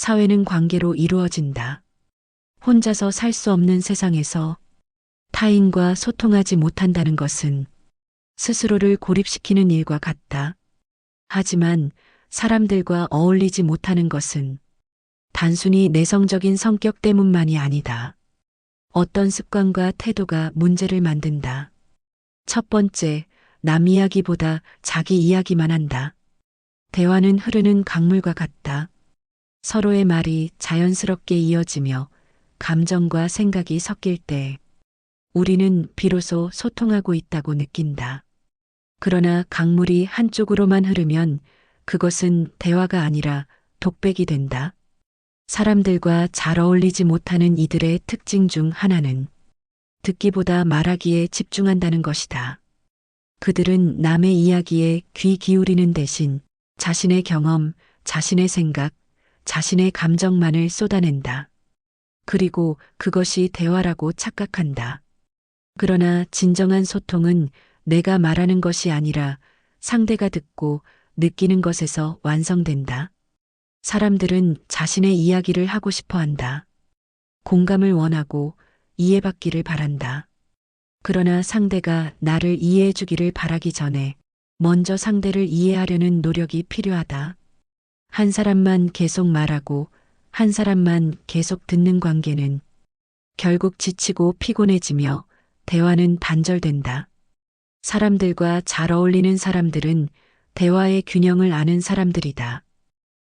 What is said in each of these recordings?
사회는 관계로 이루어진다. 혼자서 살 수 없는 세상에서 타인과 소통하지 못한다는 것은 스스로를 고립시키는 일과 같다. 하지만 사람들과 어울리지 못하는 것은 단순히 내성적인 성격 때문만이 아니다. 어떤 습관과 태도가 문제를 만든다. 첫 번째, 남 이야기보다 자기 이야기만 한다. 대화는 흐르는 강물과 같다. 서로의 말이 자연스럽게 이어지며 감정과 생각이 섞일 때 우리는 비로소 소통하고 있다고 느낀다. 그러나 강물이 한쪽으로만 흐르면 그것은 대화가 아니라 독백이 된다. 사람들과 잘 어울리지 못하는 이들의 특징 중 하나는 듣기보다 말하기에 집중한다는 것이다. 그들은 남의 이야기에 귀 기울이는 대신 자신의 경험, 자신의 생각, 자신의 감정만을 쏟아낸다. 그리고 그것이 대화라고 착각한다. 그러나 진정한 소통은 내가 말하는 것이 아니라 상대가 듣고 느끼는 것에서 완성된다. 사람들은 자신의 이야기를 하고 싶어 한다. 공감을 원하고 이해받기를 바란다. 그러나 상대가 나를 이해해 주기를 바라기 전에 먼저 상대를 이해하려는 노력이 필요하다. 한 사람만 계속 말하고 한 사람만 계속 듣는 관계는 결국 지치고 피곤해지며 대화는 단절된다. 사람들과 잘 어울리는 사람들은 대화의 균형을 아는 사람들이다.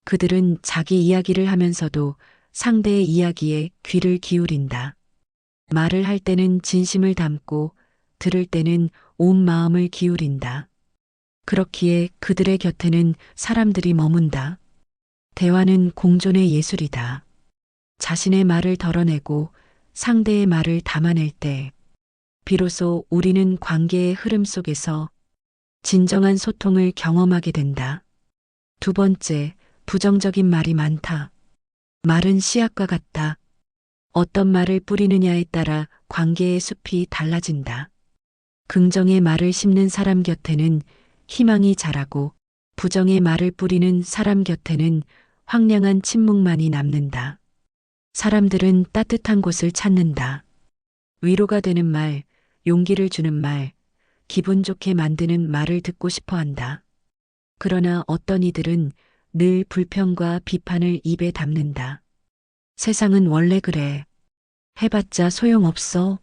그들은 자기 이야기를 하면서도 상대의 이야기에 귀를 기울인다. 말을 할 때는 진심을 담고 들을 때는 온 마음을 기울인다. 그렇기에 그들의 곁에는 사람들이 머문다. 대화는 공존의 예술이다. 자신의 말을 덜어내고 상대의 말을 담아낼 때 비로소 우리는 관계의 흐름 속에서 진정한 소통을 경험하게 된다. 두 번째, 부정적인 말이 많다. 말은 씨앗과 같다. 어떤 말을 뿌리느냐에 따라 관계의 숲이 달라진다. 긍정의 말을 심는 사람 곁에는 희망이 자라고 부정의 말을 뿌리는 사람 곁에는 황량한 침묵만이 남는다. 사람들은 따뜻한 곳을 찾는다. 위로가 되는 말, 용기를 주는 말, 기분 좋게 만드는 말을 듣고 싶어 한다. 그러나 어떤 이들은 늘 불평과 비판을 입에 담는다. 세상은 원래 그래. 해봤자 소용없어.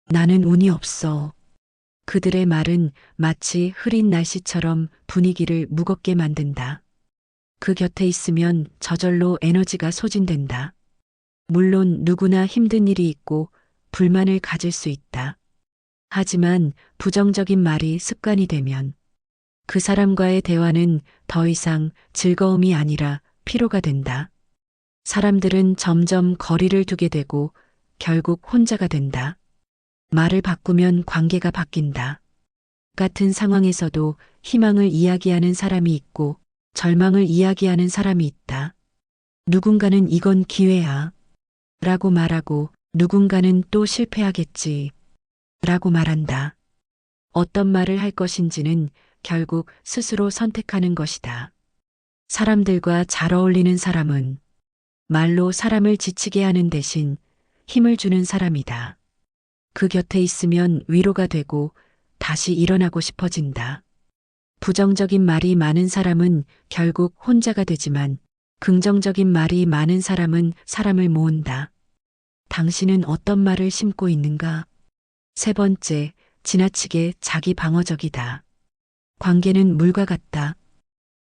나는 운이 없어. 그들의 말은 마치 흐린 날씨처럼 분위기를 무겁게 만든다. 그 곁에 있으면 저절로 에너지가 소진된다. 물론 누구나 힘든 일이 있고 불만을 가질 수 있다. 하지만 부정적인 말이 습관이 되면 그 사람과의 대화는 더 이상 즐거움이 아니라 피로가 된다. 사람들은 점점 거리를 두게 되고 결국 혼자가 된다. 말을 바꾸면 관계가 바뀐다. 같은 상황에서도 희망을 이야기하는 사람이 있고 절망을 이야기하는 사람이 있다. 누군가는 이건 기회야 라고 말하고 누군가는 또 실패하겠지 라고 말한다. 어떤 말을 할 것인지는 결국 스스로 선택하는 것이다. 사람들과 잘 어울리는 사람은 말로 사람을 지치게 하는 대신 힘을 주는 사람이다. 그 곁에 있으면 위로가 되고 다시 일어나고 싶어진다. 부정적인 말이 많은 사람은 결국 혼자가 되지만 긍정적인 말이 많은 사람은 사람을 모은다. 당신은 어떤 말을 심고 있는가? 세 번째, 지나치게 자기 방어적이다. 관계는 물과 같다.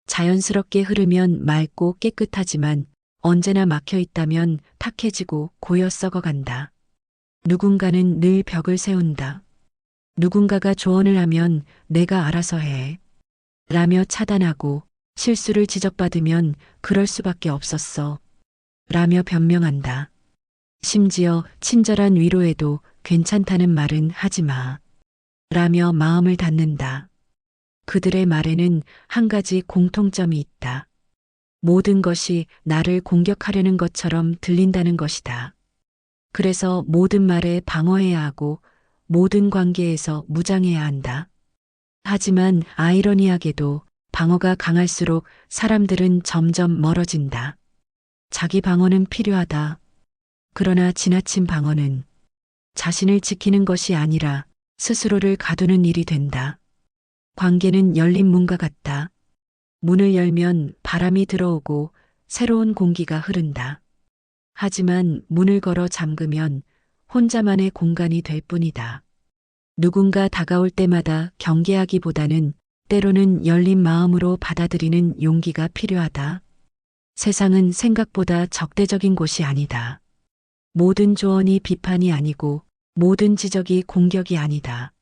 자연스럽게 흐르면 맑고 깨끗하지만 언제나 막혀 있다면 탁해지고 고여 썩어간다. 누군가는 늘 벽을 세운다. 누군가가 조언을 하면 내가 알아서 해. 라며 차단하고 실수를 지적받으면 그럴 수밖에 없었어. 라며 변명한다. 심지어 친절한 위로에도 괜찮다는 말은 하지 마. 라며 마음을 닫는다. 그들의 말에는 한 가지 공통점이 있다. 모든 것이 나를 공격하려는 것처럼 들린다는 것이다. 그래서 모든 말에 방어해야 하고 모든 관계에서 무장해야 한다. 하지만 아이러니하게도 방어가 강할수록 사람들은 점점 멀어진다. 자기 방어는 필요하다. 그러나 지나친 방어는 자신을 지키는 것이 아니라 스스로를 가두는 일이 된다. 관계는 열린 문과 같다. 문을 열면 바람이 들어오고 새로운 공기가 흐른다. 하지만 문을 걸어 잠그면 혼자만의 공간이 될 뿐이다. 누군가 다가올 때마다 경계하기보다는 때로는 열린 마음으로 받아들이는 용기가 필요하다. 세상은 생각보다 적대적인 곳이 아니다. 모든 조언이 비판이 아니고 모든 지적이 공격이 아니다.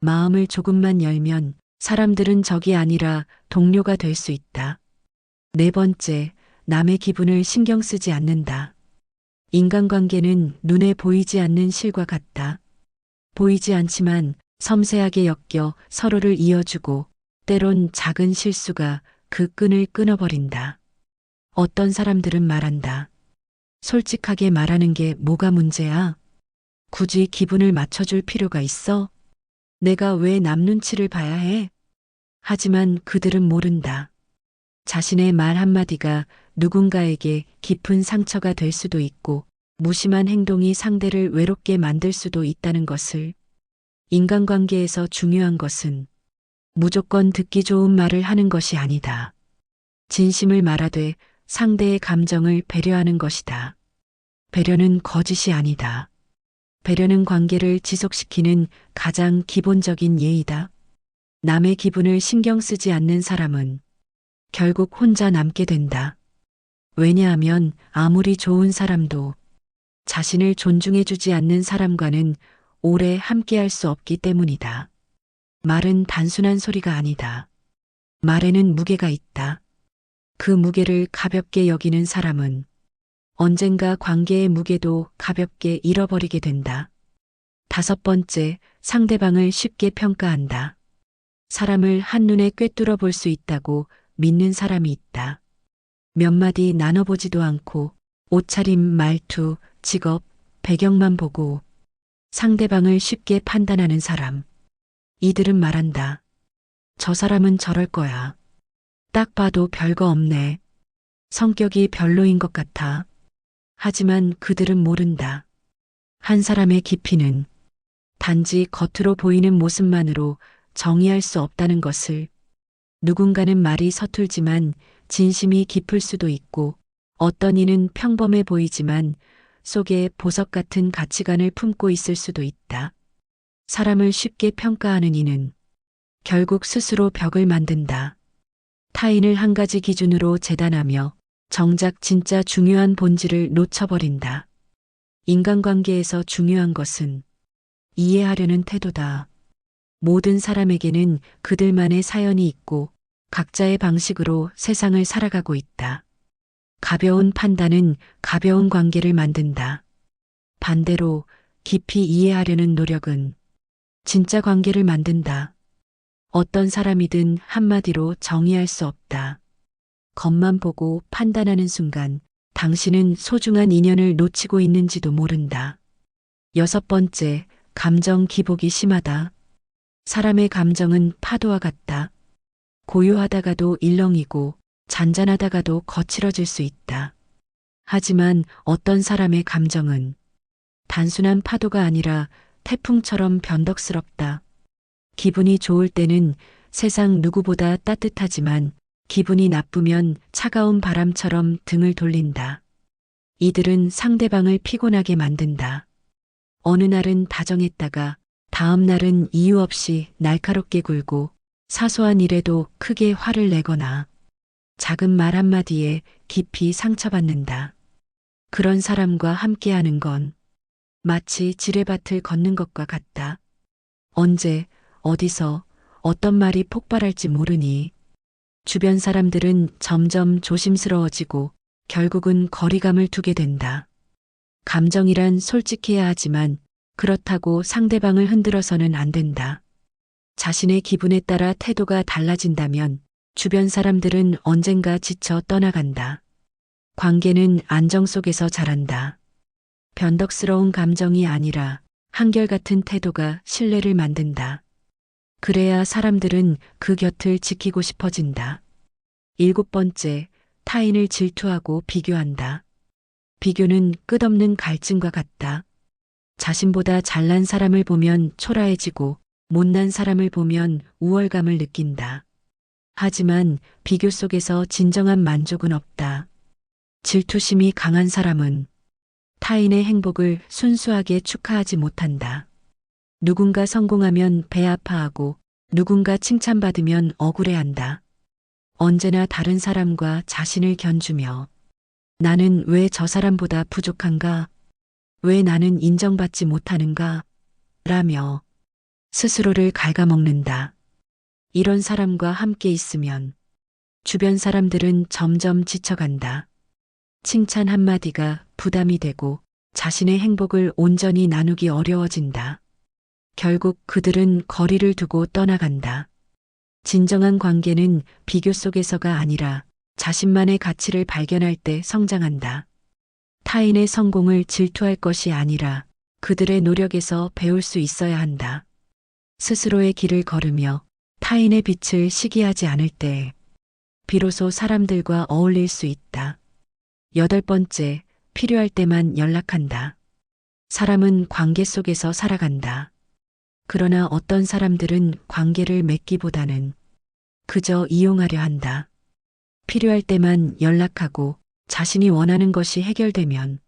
마음을 조금만 열면 사람들은 적이 아니라 동료가 될 수 있다. 네 번째, 남의 기분을 신경 쓰지 않는다. 인간관계는 눈에 보이지 않는 실과 같다. 보이지 않지만 섬세하게 엮여 서로를 이어주고 때론 작은 실수가 그 끈을 끊어버린다. 어떤 사람들은 말한다. 솔직하게 말하는 게 뭐가 문제야? 굳이 기분을 맞춰줄 필요가 있어? 내가 왜 남 눈치를 봐야 해? 하지만 그들은 모른다. 자신의 말 한마디가 누군가에게 깊은 상처가 될 수도 있고 무심한 행동이 상대를 외롭게 만들 수도 있다는 것을. 인간관계에서 중요한 것은 무조건 듣기 좋은 말을 하는 것이 아니다. 진심을 말하되 상대의 감정을 배려하는 것이다. 배려는 거짓이 아니다. 배려는 관계를 지속시키는 가장 기본적인 예의다. 남의 기분을 신경 쓰지 않는 사람은 결국 혼자 남게 된다. 왜냐하면 아무리 좋은 사람도 자신을 존중해주지 않는 사람과는 오래 함께할 수 없기 때문이다. 말은 단순한 소리가 아니다. 말에는 무게가 있다. 그 무게를 가볍게 여기는 사람은 언젠가 관계의 무게도 가볍게 잃어버리게 된다. 다섯 번째, 상대방을 쉽게 평가한다. 사람을 한눈에 꿰뚫어 볼 수 있다고 믿는 사람이 있다. 몇 마디 나눠보지도 않고 옷차림, 말투, 직업, 배경만 보고 상대방을 쉽게 판단하는 사람. 이들은 말한다. 저 사람은 저럴 거야. 딱 봐도 별거 없네. 성격이 별로인 것 같아. 하지만 그들은 모른다. 한 사람의 깊이는 단지 겉으로 보이는 모습만으로 정의할 수 없다는 것을. 누군가는 말이 서툴지만 진심이 깊을 수도 있고 어떤 이는 평범해 보이지만 속에 보석 같은 가치관을 품고 있을 수도 있다. 사람을 쉽게 평가하는 이는 결국 스스로 벽을 만든다. 타인을 한 가지 기준으로 재단하며 정작 진짜 중요한 본질을 놓쳐버린다. 인간관계에서 중요한 것은 이해하려는 태도다. 모든 사람에게는 그들만의 사연이 있고 각자의 방식으로 세상을 살아가고 있다. 가벼운 판단은 가벼운 관계를 만든다. 반대로 깊이 이해하려는 노력은 진짜 관계를 만든다. 어떤 사람이든 한마디로 정의할 수 없다. 겉만 보고 판단하는 순간 당신은 소중한 인연을 놓치고 있는지도 모른다. 여섯 번째, 감정 기복이 심하다. 사람의 감정은 파도와 같다. 고요하다가도 일렁이고 잔잔하다가도 거칠어질 수 있다. 하지만 어떤 사람의 감정은 단순한 파도가 아니라 태풍처럼 변덕스럽다. 기분이 좋을 때는 세상 누구보다 따뜻하지만 기분이 나쁘면 차가운 바람처럼 등을 돌린다. 이들은 상대방을 피곤하게 만든다. 어느 날은 다정했다가 다음 날은 이유 없이 날카롭게 굴고 사소한 일에도 크게 화를 내거나 작은 말 한마디에 깊이 상처받는다. 그런 사람과 함께하는 건 마치 지뢰밭을 걷는 것과 같다. 언제, 어디서, 어떤 말이 폭발할지 모르니 주변 사람들은 점점 조심스러워지고 결국은 거리감을 두게 된다. 감정이란 솔직해야 하지만 그렇다고 상대방을 흔들어서는 안 된다. 자신의 기분에 따라 태도가 달라진다면 주변 사람들은 언젠가 지쳐 떠나간다. 관계는 안정 속에서 자란다. 변덕스러운 감정이 아니라 한결같은 태도가 신뢰를 만든다. 그래야 사람들은 그 곁을 지키고 싶어진다. 일곱 번째, 타인을 질투하고 비교한다. 비교는 끝없는 갈증과 같다. 자신보다 잘난 사람을 보면 초라해지고 못난 사람을 보면 우월감을 느낀다. 하지만 비교 속에서 진정한 만족은 없다. 질투심이 강한 사람은 타인의 행복을 순수하게 축하하지 못한다. 누군가 성공하면 배 아파하고 누군가 칭찬받으면 억울해한다. 언제나 다른 사람과 자신을 견주며 나는 왜 저 사람보다 부족한가? 왜 나는 인정받지 못하는가? 라며 스스로를 갉아먹는다. 이런 사람과 함께 있으면 주변 사람들은 점점 지쳐간다. 칭찬 한마디가 부담이 되고 자신의 행복을 온전히 나누기 어려워진다. 결국 그들은 거리를 두고 떠나간다. 진정한 관계는 비교 속에서가 아니라 자신만의 가치를 발견할 때 성장한다. 타인의 성공을 질투할 것이 아니라 그들의 노력에서 배울 수 있어야 한다. 스스로의 길을 걸으며 타인의 빛을 시기하지 않을 때 비로소 사람들과 어울릴 수 있다. 8번째, 필요할 때만 연락한다. 사람은 관계 속에서 살아간다. 그러나 어떤 사람들은 관계를 맺기보다는 그저 이용하려 한다. 필요할 때만 연락하고 자신이 원하는 것이 해결되면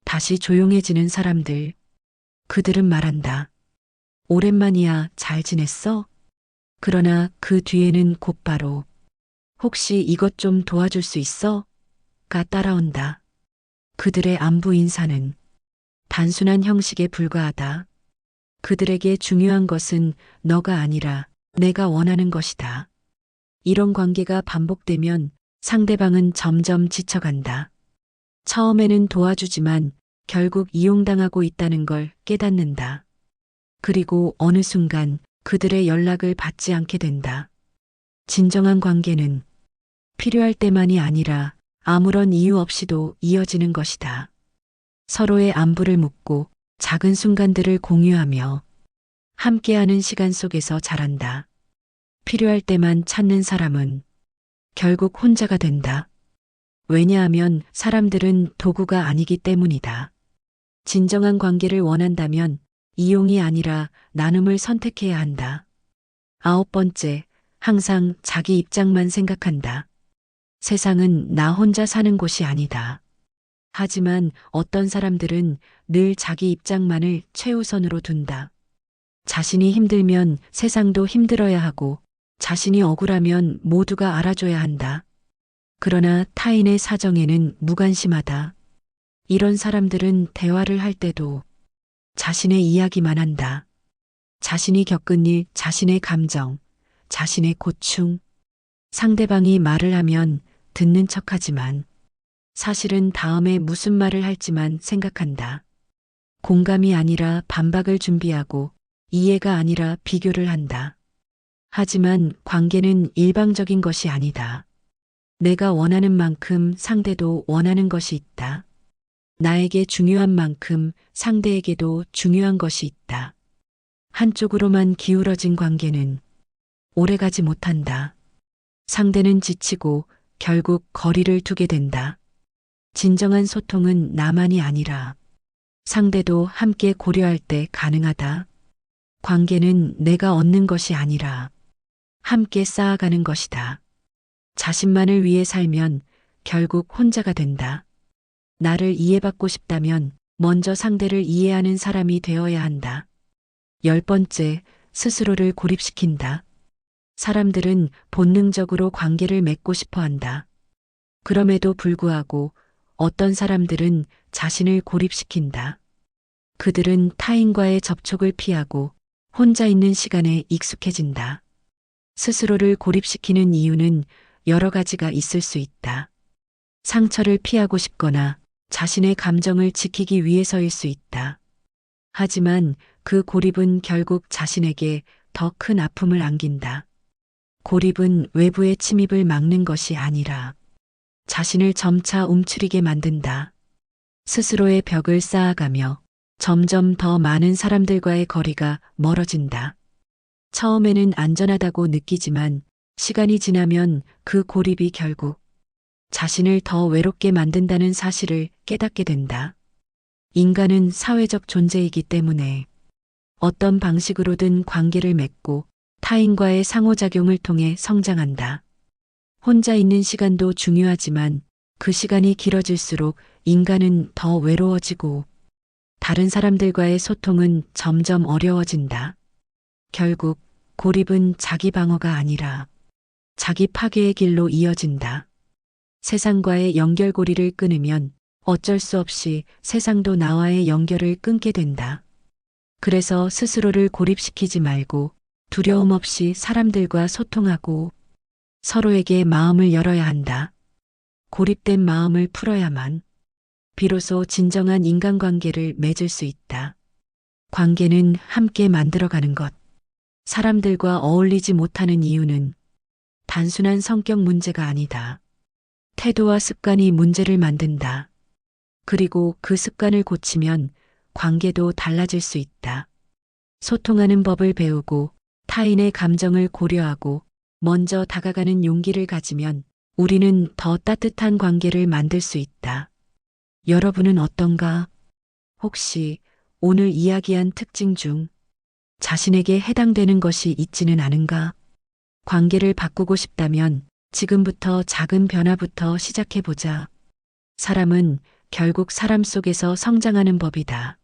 다시 조용해지는 사람들. 그들은 말한다. 오랜만이야, 잘 지냈어? 그러나 그 뒤에는 곧바로 혹시 이것 좀 도와줄 수 있어? 가 따라온다. 그들의 안부 인사는 단순한 형식에 불과하다. 그들에게 중요한 것은 너가 아니라 내가 원하는 것이다. 이런 관계가 반복되면 상대방은 점점 지쳐간다. 처음에는 도와주지만 결국 이용당하고 있다는 걸 깨닫는다. 그리고 어느 순간 그들의 연락을 받지 않게 된다. 진정한 관계는 필요할 때만이 아니라 아무런 이유 없이도 이어지는 것이다. 서로의 안부를 묻고 작은 순간들을 공유하며 함께하는 시간 속에서 자란다. 필요할 때만 찾는 사람은 결국 혼자가 된다. 왜냐하면 사람들은 도구가 아니기 때문이다. 진정한 관계를 원한다면 이용이 아니라 나눔을 선택해야 한다. 9번째, 항상 자기 입장만 생각한다. 세상은 나 혼자 사는 곳이 아니다. 하지만 어떤 사람들은 늘 자기 입장만을 최우선으로 둔다. 자신이 힘들면 세상도 힘들어야 하고 자신이 억울하면 모두가 알아줘야 한다. 그러나 타인의 사정에는 무관심하다. 이런 사람들은 대화를 할 때도 자신의 이야기만 한다. 자신이 겪은 일, 자신의 감정, 자신의 고충. 상대방이 말을 하면 듣는 척하지만 사실은 다음에 무슨 말을 할지만 생각한다. 공감이 아니라 반박을 준비하고 이해가 아니라 비교를 한다. 하지만 관계는 일방적인 것이 아니다. 내가 원하는 만큼 상대도 원하는 것이 있다. 나에게 중요한 만큼 상대에게도 중요한 것이 있다. 한쪽으로만 기울어진 관계는 오래가지 못한다. 상대는 지치고 결국 거리를 두게 된다. 진정한 소통은 나만이 아니라 상대도 함께 고려할 때 가능하다. 관계는 내가 얻는 것이 아니라 함께 쌓아가는 것이다. 자신만을 위해 살면 결국 혼자가 된다. 나를 이해받고 싶다면 먼저 상대를 이해하는 사람이 되어야 한다. 10번째, 스스로를 고립시킨다. 사람들은 본능적으로 관계를 맺고 싶어 한다. 그럼에도 불구하고 어떤 사람들은 자신을 고립시킨다. 그들은 타인과의 접촉을 피하고 혼자 있는 시간에 익숙해진다. 스스로를 고립시키는 이유는 여러 가지가 있을 수 있다. 상처를 피하고 싶거나 자신의 감정을 지키기 위해서일 수 있다. 하지만 그 고립은 결국 자신에게 더 큰 아픔을 안긴다. 고립은 외부의 침입을 막는 것이 아니라 자신을 점차 움츠리게 만든다. 스스로의 벽을 쌓아가며 점점 더 많은 사람들과의 거리가 멀어진다. 처음에는 안전하다고 느끼지만 시간이 지나면 그 고립이 결국 자신을 더 외롭게 만든다는 사실을 깨닫게 된다. 인간은 사회적 존재이기 때문에 어떤 방식으로든 관계를 맺고 타인과의 상호작용을 통해 성장한다. 혼자 있는 시간도 중요하지만 그 시간이 길어질수록 인간은 더 외로워지고 다른 사람들과의 소통은 점점 어려워진다. 결국 고립은 자기 방어가 아니라 자기 파괴의 길로 이어진다. 세상과의 연결고리를 끊으면 어쩔 수 없이 세상도 나와의 연결을 끊게 된다. 그래서 스스로를 고립시키지 말고 두려움 없이 사람들과 소통하고 서로에게 마음을 열어야 한다. 고립된 마음을 풀어야만 비로소 진정한 인간관계를 맺을 수 있다. 관계는 함께 만들어가는 것. 사람들과 어울리지 못하는 이유는 단순한 성격 문제가 아니다. 태도와 습관이 문제를 만든다. 그리고 그 습관을 고치면 관계도 달라질 수 있다. 소통하는 법을 배우고 타인의 감정을 고려하고 먼저 다가가는 용기를 가지면 우리는 더 따뜻한 관계를 만들 수 있다. 여러분은 어떤가? 혹시 오늘 이야기한 특징 중 자신에게 해당되는 것이 있지는 않은가? 관계를 바꾸고 싶다면 지금부터 작은 변화부터 시작해보자. 사람은 결국 사람 속에서 성장하는 법이다.